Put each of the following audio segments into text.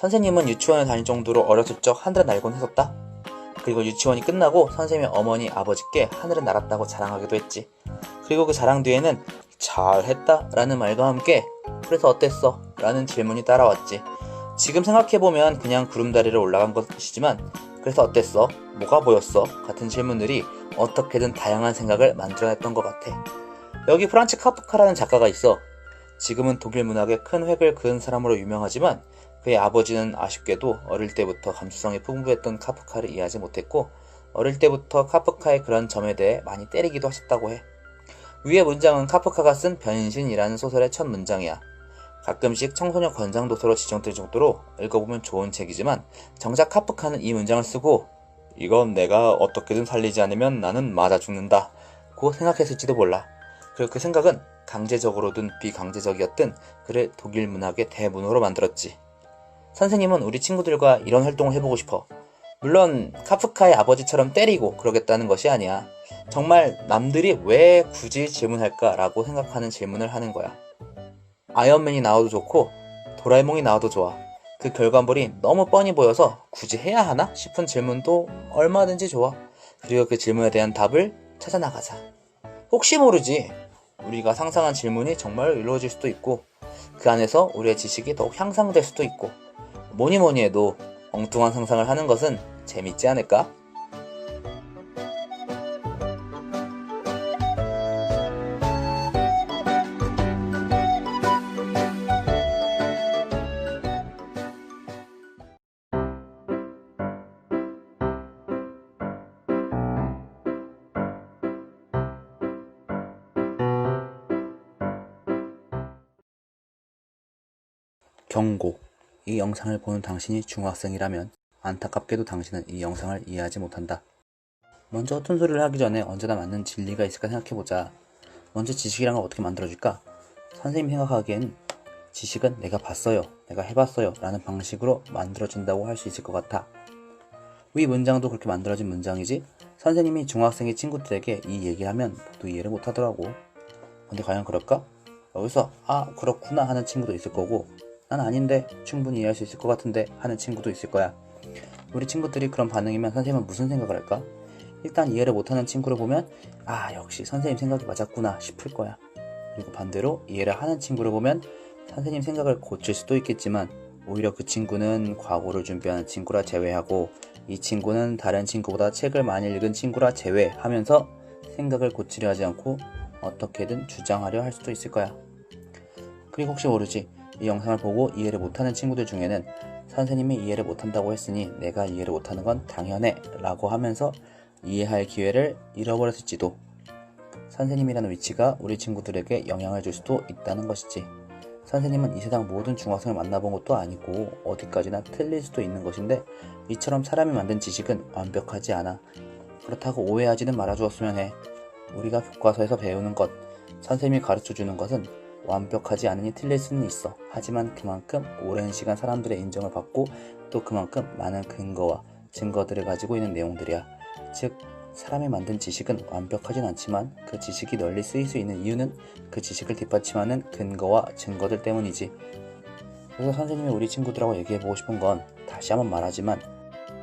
선생님은 유치원을 다닐 정도로 어렸을 적 하늘을 날곤 했었다. 그리고 유치원이 끝나고 선생님의 어머니 아버지께 하늘을 날았다고 자랑하기도 했지. 그리고 그 자랑 뒤에는 잘했다 라는 말과 함께 그래서 어땠어? 라는 질문이 따라왔지. 지금 생각해보면 그냥 구름다리를 올라간 것이지만 그래서 어땠어? 뭐가 보였어? 같은 질문들이 어떻게든 다양한 생각을 만들어냈던 것 같아. 여기 프란츠 카프카라는 작가가 있어. 지금은 독일 문학의 큰 획을 그은 사람으로 유명하지만 그의 아버지는 아쉽게도 어릴 때부터 감수성이 풍부했던 카프카를 이해하지 못했고 어릴 때부터 카프카의 그런 점에 대해 많이 때리기도 하셨다고 해. 위의 문장은 카프카가 쓴 변신이라는 소설의 첫 문장이야. 가끔씩 청소년 권장도서로 지정될 정도로 읽어보면 좋은 책이지만 정작 카프카는 이 문장을 쓰고 이건 내가 어떻게든 살리지 않으면 나는 맞아 죽는다 고 생각했을지도 몰라. 그리고 그 생각은 강제적으로든 비강제적이었든 그를 독일 문학의 대문호로 만들었지. 선생님은 우리 친구들과 이런 활동을 해보고 싶어. 물론 카프카의 아버지처럼 때리고 그러겠다는 것이 아니야. 정말 남들이 왜 굳이 질문할까 라고 생각하는 질문을 하는 거야. 아이언맨이 나와도 좋고 도라에몽이 나와도 좋아. 그 결과물이 너무 뻔히 보여서 굳이 해야 하나 싶은 질문도 얼마든지 좋아. 그리고 그 질문에 대한 답을 찾아나가자. 혹시 모르지. 우리가 상상한 질문이 정말 이루어질 수도 있고 그 안에서 우리의 지식이 더욱 향상될 수도 있고 뭐니 해도 엉뚱한 상상을 하는 것은 재밌지 않을까? 경고. 이 영상을 보는 당신이 중학생이라면 안타깝게도 당신은 이 영상을 이해하지 못한다. 먼저 어떤 소리를 하기 전에 언제나 맞는 진리가 있을까 생각해보자. 먼저 지식이란 걸 어떻게 만들어질까? 선생님이 생각하기엔 지식은 내가 봤어요, 내가 해봤어요 라는 방식으로 만들어진다고 할 수 있을 것 같아. 위 문장도 그렇게 만들어진 문장이지 선생님이 중학생의 친구들에게 이 얘기를 하면 모두 이해를 못하더라고. 근데 과연 그럴까? 여기서 아 그렇구나 하는 친구도 있을 거고 난 아닌데 충분히 이해할 수 있을 것 같은데 하는 친구도 있을 거야. 우리 친구들이 그런 반응이면 선생님은 무슨 생각을 할까? 일단 이해를 못하는 친구를 보면 아 역시 선생님 생각이 맞았구나 싶을 거야. 그리고 반대로 이해를 하는 친구를 보면 선생님 생각을 고칠 수도 있겠지만 오히려 그 친구는 과거를 준비하는 친구라 제외하고 이 친구는 다른 친구보다 책을 많이 읽은 친구라 제외하면서 생각을 고치려 하지 않고 어떻게든 주장하려 할 수도 있을 거야. 그리고 혹시 모르지 이 영상을 보고 이해를 못하는 친구들 중에는 선생님이 이해를 못한다고 했으니 내가 이해를 못하는 건 당연해 라고 하면서 이해할 기회를 잃어버렸을지도. 선생님이라는 위치가 우리 친구들에게 영향을 줄 수도 있다는 것이지. 선생님은 이 세상 모든 중학생을 만나본 것도 아니고 어디까지나 틀릴 수도 있는 것인데 이처럼 사람이 만든 지식은 완벽하지 않아. 그렇다고 오해하지는 말아주었으면 해. 우리가 교과서에서 배우는 것, 선생님이 가르쳐주는 것은 완벽하지 않으니 틀릴 수는 있어. 하지만 그만큼 오랜 시간 사람들의 인정을 받고 또 그만큼 많은 근거와 증거들을 가지고 있는 내용들이야. 즉 사람이 만든 지식은 완벽하진 않지만 그 지식이 널리 쓰일 수 있는 이유는 그 지식을 뒷받침하는 근거와 증거들 때문이지. 그래서 선생님이 우리 친구들하고 얘기해보고 싶은 건 다시 한번 말하지만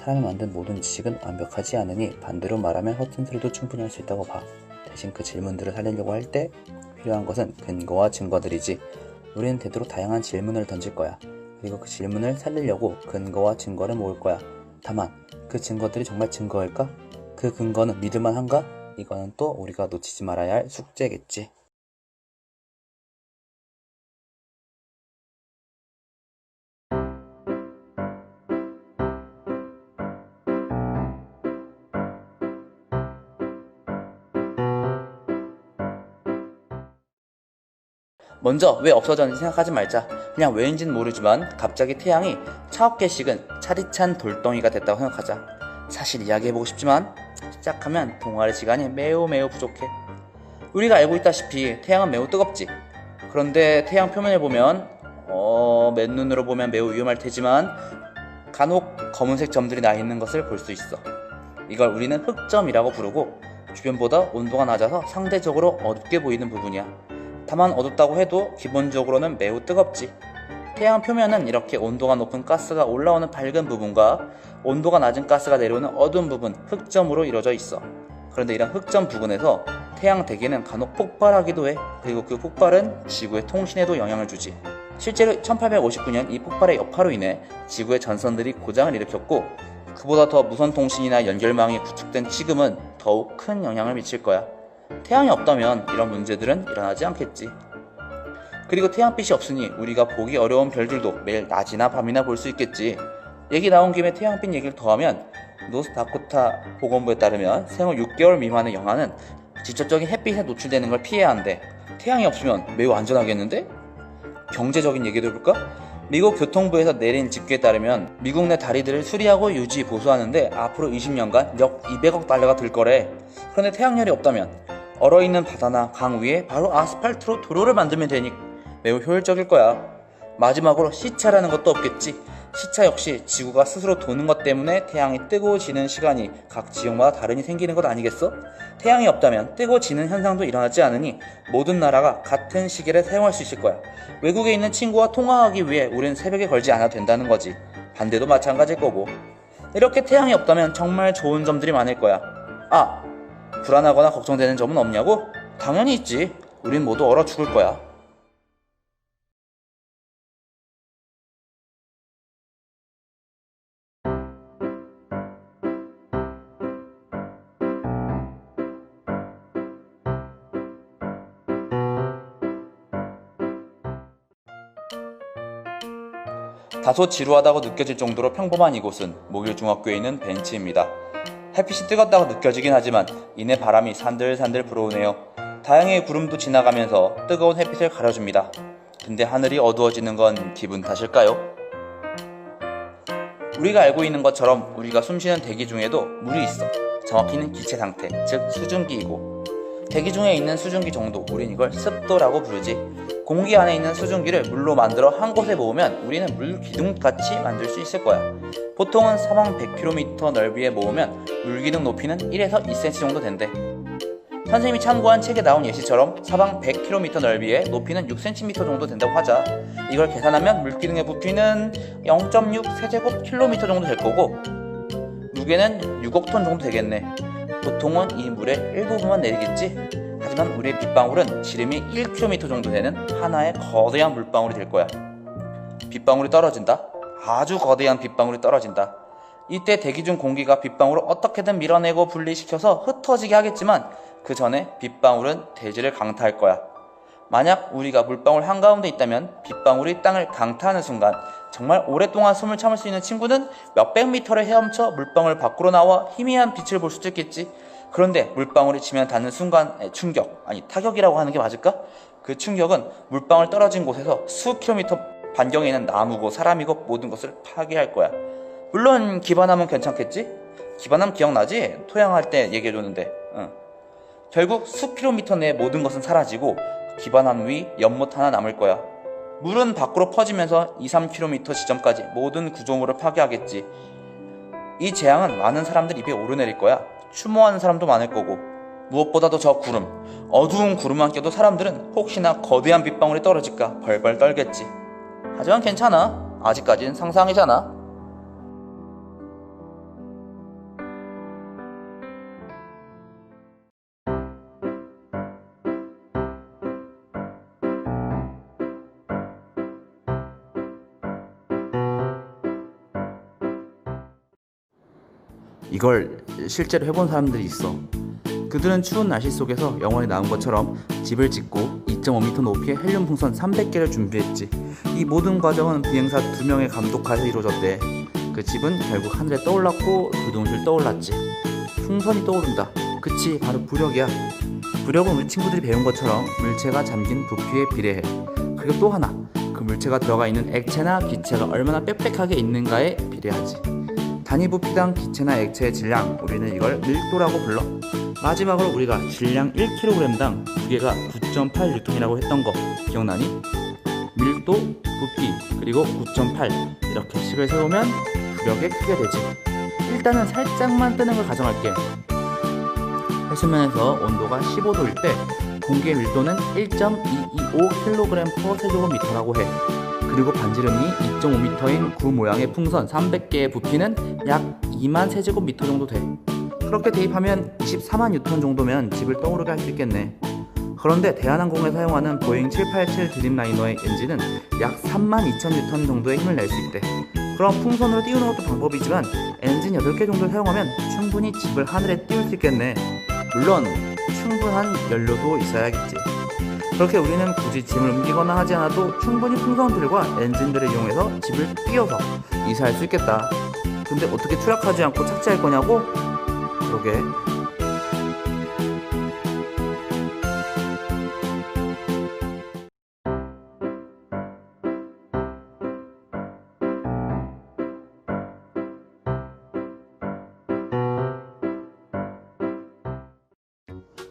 사람이 만든 모든 지식은 완벽하지 않으니 반대로 말하면 허튼 소리도 충분히 할 수 있다고 봐. 대신 그 질문들을 살리려고 할 때 필요한 것은 근거와 증거들이지. 우리는 되도록 다양한 질문을 던질 거야. 그리고 그 질문을 살리려고 근거와 증거를 모을 거야. 다만 그 증거들이 정말 증거일까? 그 근거는 믿을만한가? 이거는 또 우리가 놓치지 말아야 할 숙제겠지. 먼저 왜 없어졌는지 생각하지 말자. 그냥 왜인지는 모르지만 갑자기 태양이 1000개씩은 차디찬 돌덩이가 됐다고 생각하자. 사실 이야기해보고 싶지만 시작하면 동화의 시간이 매우 부족해. 우리가 알고 있다시피 태양은 매우 뜨겁지. 그런데 태양 표면을 보면 맨눈으로 보면 매우 위험할 테지만 간혹 검은색 점들이 나 있는 것을 볼 수 있어. 이걸 우리는 흑점이라고 부르고 주변보다 온도가 낮아서 상대적으로 어둡게 보이는 부분이야. 다만 어둡다고 해도 기본적으로는 매우 뜨겁지. 태양 표면은 이렇게 온도가 높은 가스가 올라오는 밝은 부분과 온도가 낮은 가스가 내려오는 어두운 부분, 흑점으로 이루어져 있어. 그런데 이런 흑점 부근에서 태양 대기는 간혹 폭발하기도 해. 그리고 그 폭발은 지구의 통신에도 영향을 주지. 실제로 1859년 이 폭발의 여파로 인해 지구의 전선들이 고장을 일으켰고, 그보다 더 무선 통신이나 연결망이 구축된 지금은 더욱 큰 영향을 미칠 거야. 태양이 없다면 이런 문제들은 일어나지 않겠지. 그리고 태양빛이 없으니 우리가 보기 어려운 별들도 매일 낮이나 밤이나 볼 수 있겠지. 얘기 나온 김에 태양빛 얘기를 더하면, 노스다코타 보건부에 따르면 생후 6개월 미만의 영아는 직접적인 햇빛에 노출되는 걸 피해야 한대. 태양이 없으면 매우 안전하겠는데? 경제적인 얘기도 해볼까? 미국 교통부에서 내린 집계에 따르면 미국 내 다리들을 수리하고 유지, 보수하는데 앞으로 20년간 약 200억 달러가 들 거래. 그런데 태양열이 없다면 얼어있는 바다나 강 위에 바로 아스팔트로 도로를 만들면 되니 매우 효율적일 거야. 마지막으로 시차라는 것도 없겠지. 시차 역시 지구가 스스로 도는 것 때문에 태양이 뜨고 지는 시간이 각 지역마다 다르니 생기는 것 아니겠어? 태양이 없다면 뜨고 지는 현상도 일어나지 않으니 모든 나라가 같은 시계를 사용할 수 있을 거야. 외국에 있는 친구와 통화하기 위해 우린 새벽에 걸지 않아도 된다는 거지. 반대도 마찬가지일 거고. 이렇게 태양이 없다면 정말 좋은 점들이 많을 거야. 아, 불안하거나 걱정되는 점은 없냐고? 당연히 있지. 우린 모두 얼어 죽을 거야. 다소 지루하다고 느껴질 정도로 평범한 이곳은 목일중학교에 있는 벤치입니다. 햇빛이 뜨겁다고 느껴지긴 하지만 이내 바람이 산들산들 불어오네요. 다행히 구름도 지나가면서 뜨거운 햇빛을 가려줍니다. 근데 하늘이 어두워지는 건 기분 탓일까요? 우리가 알고 있는 것처럼 우리가 숨쉬는 대기 중에도 물이 있어. 정확히는 기체 상태, 즉 수증기이고, 대기 중에 있는 수증기 정도, 우린 이걸 습도라고 부르지. 공기 안에 있는 수증기를 물로 만들어 한 곳에 모으면 우리는 물 기둥같이 만들 수 있을 거야. 보통은 사방 100km 넓이에 모으면 물 기둥 높이는 1에서 2cm 정도 된대. 선생님이 참고한 책에 나온 예시처럼 사방 100km 넓이에 높이는 6cm 정도 된다고 하자. 이걸 계산하면 물 기둥의 부피는 0.6 세제곱킬로미터 정도 될 거고, 무게는 6억 톤 정도 되겠네. 보통은 이 물의 일부분만 내리겠지? 하지만 우리의 빗방울은 지름이 1km 정도 되는 하나의 거대한 물방울이 될 거야. 빗방울이 떨어진다? 아주 거대한 빗방울이 떨어진다. 이때 대기 중 공기가 빗방울을 어떻게든 밀어내고 분리시켜서 흩어지게 하겠지만 그 전에 빗방울은 대지를 강타할 거야. 만약 우리가 물방울 한가운데 있다면 빗방울이 땅을 강타하는 순간 정말 오랫동안 숨을 참을 수 있는 친구는 몇백 미터를 헤엄쳐 물방울 밖으로 나와 희미한 빛을 볼 수도 있겠지. 그런데 물방울이 지면 닿는 순간의 충격, 아니 타격이라고 하는 게 맞을까? 그 충격은 물방울 떨어진 곳에서 수 킬로미터 반경에 있는 나무고 사람이고 모든 것을 파괴할 거야. 물론 기반함은 괜찮겠지? 기반함 기억나지? 토양할 때 얘기해줬는데. 결국 수 킬로미터 내에 모든 것은 사라지고 기반함 위 연못 하나 남을 거야. 물은 밖으로 퍼지면서 2-3km 지점까지 모든 구조물을 파괴하겠지. 이 재앙은 많은 사람들 입에 오르내릴 거야. 추모하는 사람도 많을 거고, 무엇보다도 저 구름, 어두운 구름만 껴도 사람들은 혹시나 거대한 빗방울이 떨어질까 벌벌 떨겠지. 하지만 괜찮아. 아직까진 상상이잖아. 이걸 실제로 해본 사람들이 있어. 그들은 추운 날씨 속에서 영화에 나온 것처럼 집을 짓고 2.5m 높이의 헬륨 풍선 300개를 준비했지. 이 모든 과정은 비행사 2명의 감독하에서 이루어졌대. 그 집은 결국 하늘에 떠올랐고 두둥실 떠올랐지. 풍선이 떠오른다. 그치, 바로 부력이야. 부력은 우리 친구들이 배운 것처럼 물체가 잠긴 부피에 비례해. 그리고 또 하나, 그 물체가 들어가 있는 액체나 기체가 얼마나 빽빽하게 있는가에 비례하지. 단위 부피당 기체나 액체의 질량, 우리는 이걸 밀도라고 불러. 마지막으로 우리가 질량 1kg당 무게가 9.8N이라고 했던 거 기억나니? 밀도, 부피, 그리고 9.8 이렇게 식을 세우면 부력의 크게 되지. 일단은 살짝만 뜨는 걸 가정할게. 해수면에서 온도가 15도일 때 공기의 밀도는 1.225kg/세제곱미터라고 해. 그 그리고 반지름이 2.5m인 구 모양의 풍선 300개의 부피는 약 2만 세제곱미터 정도 돼. 그렇게 대입하면 24만 뉴턴 정도면 집을 떠오르게 할 수 있겠네. 그런데 대한항공에 사용하는 보잉 787 드림라이너의 엔진은 약 3만 2천 뉴턴 정도의 힘을 낼 수 있대. 그럼 풍선으로 띄우는 것도 방법이지만 엔진 8개 정도를 사용하면 충분히 집을 하늘에 띄울 수 있겠네. 물론 충분한 연료도 있어야겠지. 그렇게 우리는 굳이 짐을 옮기거나 하지 않아도 충분히 풍선들과 엔진들을 이용해서 집을 띄워서 이사할 수 있겠다. 근데 어떻게 추락하지 않고 착지할 거냐고? 그러게.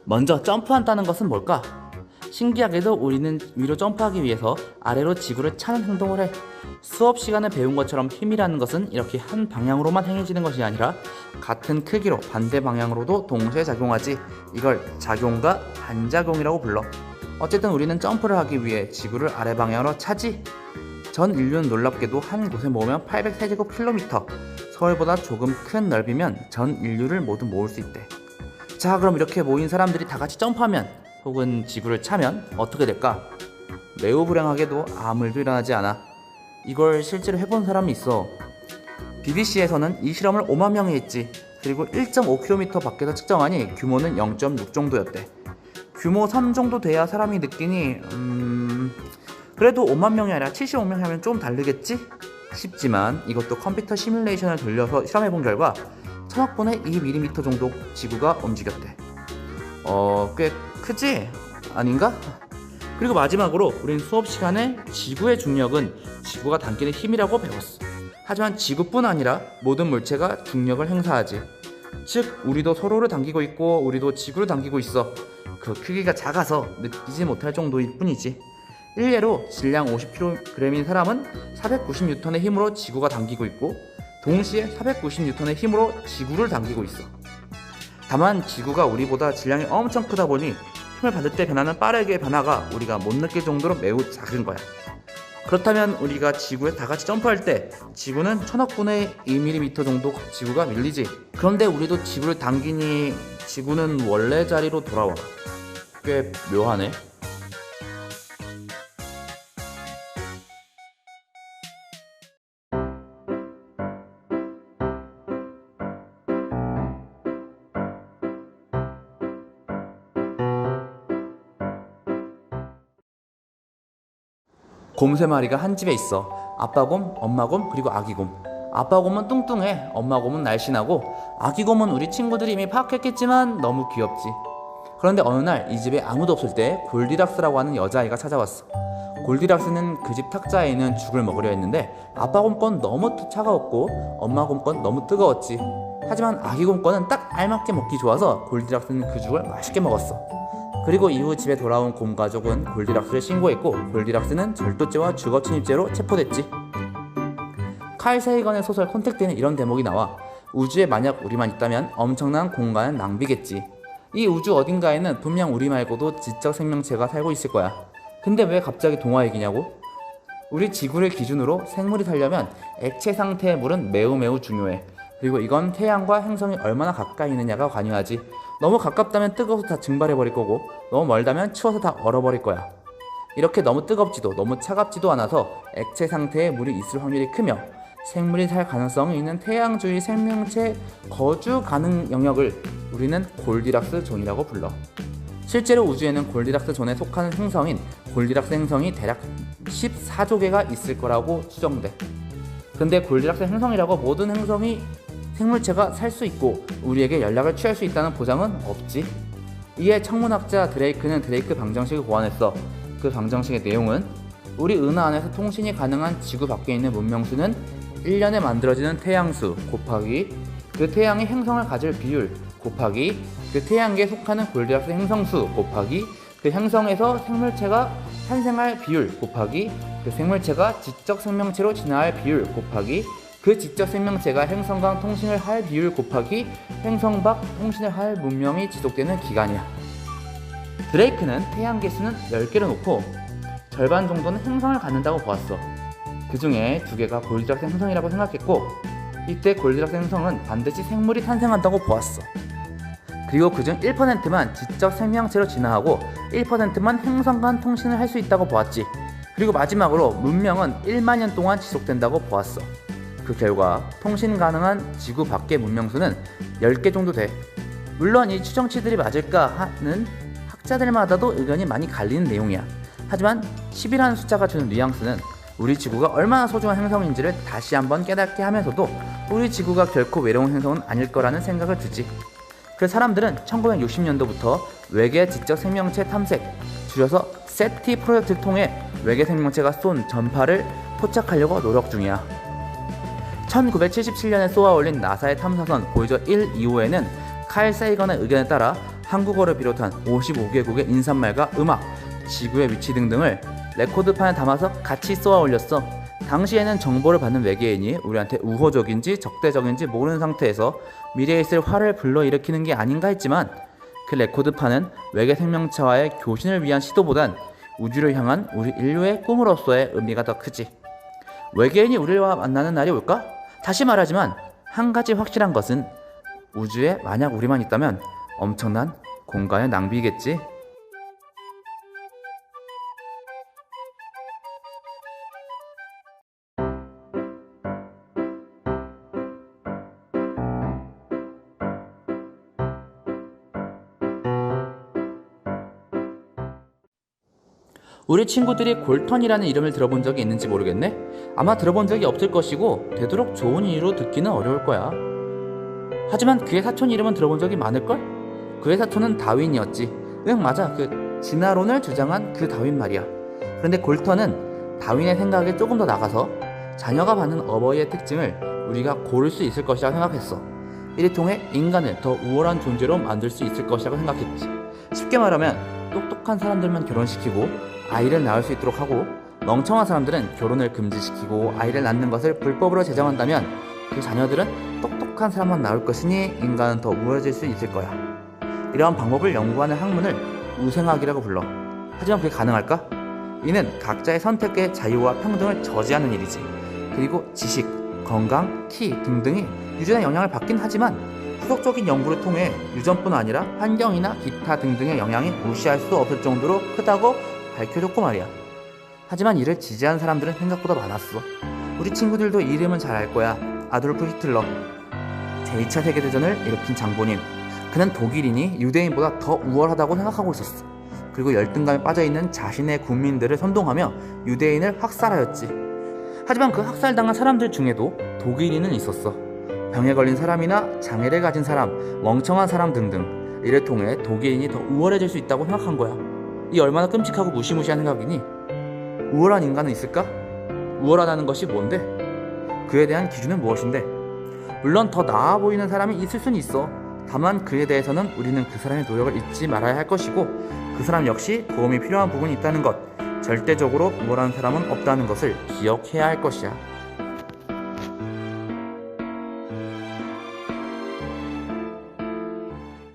먼저 점프한다는 것은 뭘까? 신기하게도 우리는 위로 점프하기 위해서 아래로 지구를 차는 행동을 해. 수업 시간에 배운 것처럼 힘이라는 것은 이렇게 한 방향으로만 행해지는 것이 아니라 같은 크기로 반대 방향으로도 동시에 작용하지. 이걸 작용과 반작용이라고 불러. 어쨌든 우리는 점프를 하기 위해 지구를 아래 방향으로 차지. 전 인류는 놀랍게도 한 곳에 모으면 800세제곱킬로미터, 서울보다 조금 큰 넓이면 전 인류를 모두 모을 수 있대. 자, 그럼 이렇게 모인 사람들이 다 같이 점프하면 혹은 지구를 차면 어떻게 될까? 매우 불행하게도 아무 일도 일어나지 않아. 이걸 실제로 해본 사람이 있어. BBC에서는 이 실험을 5만 명이 했지. 그리고 1.5km 밖에서 측정하니 규모는 0.6 정도였대. 규모 3 정도 돼야 사람이 느끼니 그래도 5만 명이 아니라 75명 하면 좀 다르겠지? 싶지만 이것도 컴퓨터 시뮬레이션을 돌려서 실험해본 결과 1000억분의 2mm 정도 지구가 움직였대. 꽤 크지? 아닌가? 그리고 마지막으로 우린 수업 시간에 지구의 중력은 지구가 당기는 힘이라고 배웠어. 하지만 지구뿐 아니라 모든 물체가 중력을 행사하지. 즉 우리도 서로를 당기고 있고 우리도 지구를 당기고 있어. 그 크기가 작아서 느끼지 못할 정도일 뿐이지. 일례로 질량 50kg인 사람은 490N의 힘으로 지구가 당기고 있고 동시에 490N의 힘으로 지구를 당기고 있어. 다만 지구가 우리보다 질량이 엄청 크다 보니 힘을 받을 때 변하는 빠르게 변화가 우리가 못 느낄 정도로 매우 작은 거야. 그렇다면 우리가 지구에 다 같이 점프할 때 지구는 1000억분의 2mm 정도 지구가 밀리지. 그런데 우리도 지구를 당기니 지구는 원래 자리로 돌아와. 꽤 묘하네. 곰 3마리가 한 집에 있어. 아빠곰, 엄마곰, 그리고 아기곰. 아빠곰은 뚱뚱해. 엄마곰은 날씬하고 아기곰은 우리 친구들이 이미 파악했겠지만 너무 귀엽지. 그런데 어느 날 이 집에 아무도 없을 때 골디락스라고 하는 여자아이가 찾아왔어. 골디락스는 그 집 탁자에 있는 죽을 먹으려 했는데 아빠곰 건 너무 차가웠고 엄마곰 건 너무 뜨거웠지. 하지만 아기곰 거는 딱 알맞게 먹기 좋아서 골디락스는 그 죽을 맛있게 먹었어. 그리고 이후 집에 돌아온 곰 가족은 골디락스를 신고했고 골디락스는 절도죄와 주거침입죄로 체포됐지. 칼 세이건의 소설 콘택트에는 이런 대목이 나와. 우주에 만약 우리만 있다면 엄청난 공간은 낭비겠지. 이 우주 어딘가에는 분명 우리 말고도 지적 생명체가 살고 있을 거야. 근데 왜 갑자기 동화 얘기냐고? 우리 지구를 기준으로 생물이 살려면 액체 상태의 물은 매우 중요해. 그리고 이건 태양과 행성이 얼마나 가까이 있느냐가 관여하지. 너무 가깝다면 뜨거워서 다 증발해버릴 거고 너무 멀다면 추워서 다 얼어버릴 거야. 이렇게 너무 뜨겁지도 너무 차갑지도 않아서 액체 상태의 물이 있을 확률이 크며 생물이 살 가능성이 있는 태양 주위 생명체 거주 가능 영역을 우리는 골디락스 존이라고 불러. 실제로 우주에는 골디락스 존에 속하는 행성인 골디락스 행성이 대략 14조 개가 있을 거라고 추정돼. 근데 골디락스 행성이라고 모든 행성이 생물체가 살 수 있고 우리에게 연락을 취할 수 있다는 보장은 없지. 이에 천문학자 드레이크는 드레이크 방정식을 고안했어. 그 방정식의 내용은 우리 은하 안에서 통신이 가능한 지구 밖에 있는 문명수는 1년에 만들어지는 태양수 곱하기 그 태양이 행성을 가질 비율 곱하기 그 태양계에 속하는 골디락스 행성수 곱하기 그 행성에서 생물체가 탄생할 비율 곱하기 그 생물체가 지적 생명체로 진화할 비율 곱하기 그 지적 생명체가 행성과 통신을 할 비율 곱하기 행성 밖 통신을 할 문명이 지속되는 기간이야. 드레이크는 태양계 수는 10개를 놓고 절반 정도는 행성을 갖는다고 보았어. 그 중에 2개가 골디락스 행성이라고 생각했고, 이때 골디락스 행성은 반드시 생물이 탄생한다고 보았어. 그리고 그중 1%만 지적 생명체로 진화하고 1%만 행성 간 통신을 할 수 있다고 보았지. 그리고 마지막으로 문명은 1만 년 동안 지속된다고 보았어. 그 결과 통신 가능한 지구 밖의 문명수는 10개 정도 돼. 물론 이 추정치들이 맞을까 하는 학자들마다도 의견이 많이 갈리는 내용이야. 하지만 10이라는 숫자가 주는 뉘앙스는 우리 지구가 얼마나 소중한 행성인지를 다시 한번 깨닫게 하면서도 우리 지구가 결코 외로운 행성은 아닐 거라는 생각을 주지. 그래서 사람들은 1960년도부터 외계 지적 생명체 탐색, 줄여서 세티 프로젝트를 통해 외계 생명체가 쏜 전파를 포착하려고 노력 중이야. 1977년에 쏘아올린 나사의 탐사선 보이저 1, 2호에는 칼 세이건의 의견에 따라 한국어를 비롯한 55개국의 인사말과 음악, 지구의 위치 등등을 레코드판에 담아서 같이 쏘아올렸어. 당시에는 정보를 받는 외계인이 우리한테 우호적인지 적대적인지 모르는 상태에서 미래에 있을 화를 불러일으키는 게 아닌가 했지만, 그 레코드판은 외계 생명체와의 교신을 위한 시도보단 우주를 향한 우리 인류의 꿈으로서의 의미가 더 크지. 외계인이 우리와 만나는 날이 올까? 다시 말하지만 한 가지 확실한 것은 우주에 만약 우리만 있다면 엄청난 공간의 낭비겠지. 우리 친구들이 골턴이라는 이름을 들어본 적이 있는지 모르겠네? 아마 들어본 적이 없을 것이고 되도록 좋은 이유로 듣기는 어려울 거야. 하지만 그의 사촌 이름은 들어본 적이 많을걸? 그의 사촌은 다윈이었지. 응, 맞아. 그 진화론을 주장한 그 다윈 말이야. 그런데 골턴은 다윈의 생각에 조금 더 나가서 자녀가 받는 어버이의 특징을 우리가 고를 수 있을 것이라고 생각했어. 이를 통해 인간을 더 우월한 존재로 만들 수 있을 것이라고 생각했지. 쉽게 말하면 똑똑한 사람들만 결혼시키고 아이를 낳을 수 있도록 하고, 멍청한 사람들은 결혼을 금지시키고 아이를 낳는 것을 불법으로 제정한다면 그 자녀들은 똑똑한 사람만 낳을 것이니 인간은 더 우월해질 수 있을 거야. 이러한 방법을 연구하는 학문을 우생학이라고 불러. 하지만 그게 가능할까? 이는 각자의 선택의 자유와 평등을 저지하는 일이지. 그리고 지식, 건강, 키 등등이 유전의 영향을 받긴 하지만 후속적인 연구를 통해 유전뿐 아니라 환경이나 기타 등등의 영향이 무시할 수 없을 정도로 크다고 밝혀줬고 말이야. 하지만 이를 지지하는 사람들은 생각보다 많았어. 우리 친구들도 이 이름은 잘 알 거야. 아돌프 히틀러. 제2차 세계대전을 일으킨 장본인. 그는 독일인이 유대인보다 더 우월하다고 생각하고 있었어. 그리고 열등감에 빠져있는 자신의 국민들을 선동하며 유대인을 학살하였지. 하지만 그 학살당한 사람들 중에도 독일인은 있었어. 병에 걸린 사람이나 장애를 가진 사람, 멍청한 사람 등등. 이를 통해 독일인이 더 우월해질 수 있다고 생각한 거야. 이 얼마나 끔찍하고 무시무시한 생각이니? 우월한 인간은 있을까? 우월하다는 것이 뭔데? 그에 대한 기준은 무엇인데? 물론 더 나아 보이는 사람이 있을 수는 있어. 다만 그에 대해서는 우리는 그 사람의 노력을 잊지 말아야 할 것이고, 그 사람 역시 도움이 필요한 부분이 있다는 것, 절대적으로 우월한 사람은 없다는 것을 기억해야 할 것이야.